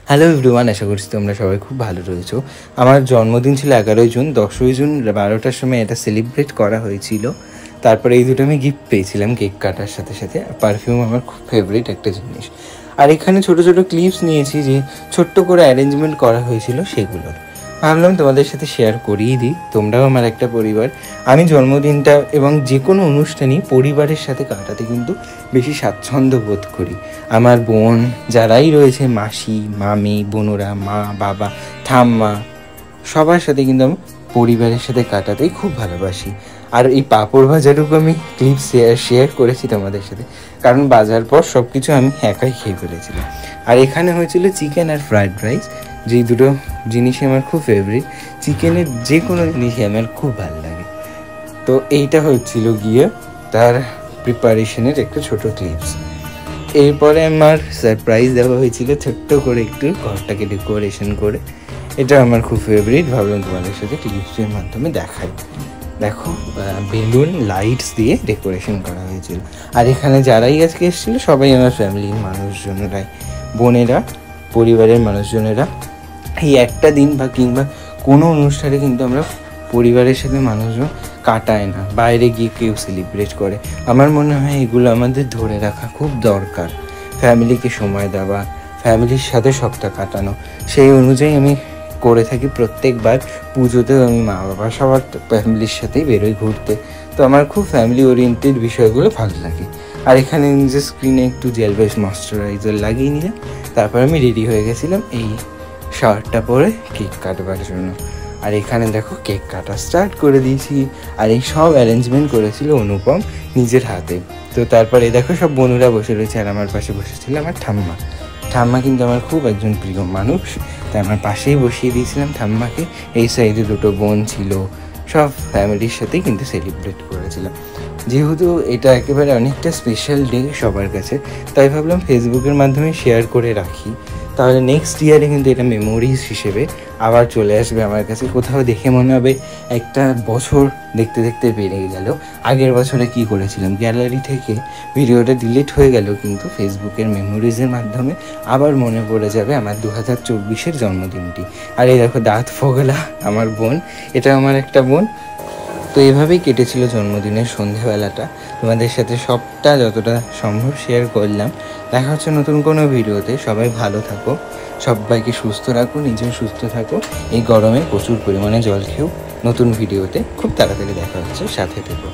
Hello everyone, আশা করছি তোমরা সবাই খুব ভালো রয়েছো। আমার জন্মদিন ছিল 11ই জুন। 10ই জুন 12টার সময় এটা সেলিব্রেট করা হয়েছিল। তারপরে এই দুটো আমি গিফট পেয়েছিলাম কেক কাটার সাথে সাথে। পারফিউম আমার খুব ফেভারিট একটা জিনিস। আর এখানে ছোটো ছোটো ক্লিপস নিয়েছি যে ছোট্ট করে অ্যারেঞ্জমেন্ট করা হয়েছিল সেগুলো ভাবলাম তোমাদের সাথে শেয়ার করিয়ে দিই। তোমরাও আমার একটা পরিবার। আমি জন্মদিনটা এবং যে কোনো অনুষ্ঠানই পরিবারের সাথে কাটাতে কিন্তু বেশি স্বাচ্ছন্দ্য বোধ করি। আমার বোন যারাই রয়েছে, মাসি, মামি, বোনরা, মা, বাবা, ঠাম্মা, সবার সাথে কিন্তু আমি পরিবারের সাথে কাটাতেই খুব ভালোবাসি। আর এই পাঁপড় ভাজাটুকু আমি ক্লিপ শেয়ার করেছি তোমাদের সাথে, কারণ বাজার পর সব কিছু আমি একাই খেয়ে ফেলেছিলাম। আর এখানে হয়েছিল চিকেন আর ফ্রায়েড রাইস, যেই দুটো জিনিসই আমার খুব ফেভারিট। চিকেনের যে কোনো জিনিসই আমার খুব ভালো লাগে। তো এইটা হচ্ছিল গিয়ে তার প্রিপারেশনের একটা ছোটো ক্লিপস। এরপরে আমার সারপ্রাইজ দেওয়া হয়েছিল ছোট্ট করে একটু ঘরটাকে ডেকোরেশন করে। এটা আমার খুব ফেভারিট, ভাবলাম তোমাদের সাথে ক্লিপসের মাধ্যমে দেখাই। দেখো, বেলুন লাইটস দিয়ে ডেকোরেশন করা হয়েছিল। আর এখানে যারাই আজকে এসেছিলো সবাই আমার ফ্যামিলির মানুষজনেরাই, বোনেরা, পরিবারের মানুষজনেরা। এই একটা দিন বা কিংবা কোনো অনুষ্ঠানে কিন্তু আমরা পরিবারের সাথে মানুষজন কাটায় না, বাইরে গিয়ে কেউ সেলিব্রেট করে। আমার মনে হয় এগুলো আমাদের ধরে রাখা খুব দরকার। ফ্যামিলিকে সময় দেওয়া, ফ্যামিলির সাথে সবটা কাটানো, সেই অনুযায়ী আমি করে থাকি। প্রত্যেকবার পুজোতেও আমি মা বাবা সবার ফ্যামিলির সাথেই বেরোই ঘুরতে। তো আমার খুব ফ্যামিলি ওরিয়েন্টেড বিষয়গুলো ভালো লাগে। আর এখানে নিজের স্ক্রিনে একটু জেল বেস ময়শ্চারাইজার লাগিয়ে নিলাম। তারপর আমি রেডি হয়ে গেছিলাম এই শার্টটা পরে কেক কাটবার জন্য। আর এখানে দেখো কেক কাটা স্টার্ট করে দিয়েছি। আর এই সব অ্যারেঞ্জমেন্ট করেছিল অনুপম নিজের হাতে। তো তারপরে দেখো সব বন্ধুরা বসে রয়েছে, আর আমার পাশে বসেছিল আমার ঠাম্মা। ঠাম্মা কিন্তু আমার খুব একজন প্রিয় মানুষ, তাই আমার পাশেই বসিয়ে দিয়েছিলাম ঠাম্মাকে। এই সাইডে দুটো বোন ছিল, সব ফ্যামিলির সাথেই কিন্তু সেলিব্রেট করেছিলাম। যেহেতু এটা একেবারে অনেকটা স্পেশাল ডে সবার কাছে, তাই ভাবলাম ফেসবুকের মাধ্যমে শেয়ার করে রাখি। তাহলে নেক্সট ইয়ারে কিন্তু এটা মেমোরিজ হিসেবে আবার চলে আসবে আমার কাছে। কোথাও দেখে মনে হবে একটা বছর দেখতে দেখতে বেরিয়ে গেল। আগের বছরে কি করেছিলাম, গ্যালারি থেকে ভিডিওটা ডিলিট হয়ে গেল, কিন্তু ফেসবুকের মেমোরিজের মাধ্যমে আবার মনে পড়ে যাবে আমার 2024-এর জন্মদিনটি। আর এই দেখো দাঁত ফোগলা আমার বোন, এটা আমার একটা বোন। তো এভাবেই কেটেছিল জন্মদিনের সন্ধেবেলাটা। তোমাদের সাথে সবটা যতটা সম্ভব শেয়ার করলাম। দেখা হচ্ছে নতুন কোনো ভিডিওতে। সবাই ভালো থাকো, সবাইকে সুস্থ রাখো, নিজেও সুস্থ থাকো। এই গরমে প্রচুর পরিমাণে জল খেও। নতুন ভিডিওতে খুব তাড়াতাড়ি দেখা হচ্ছে, সাথে থেকো।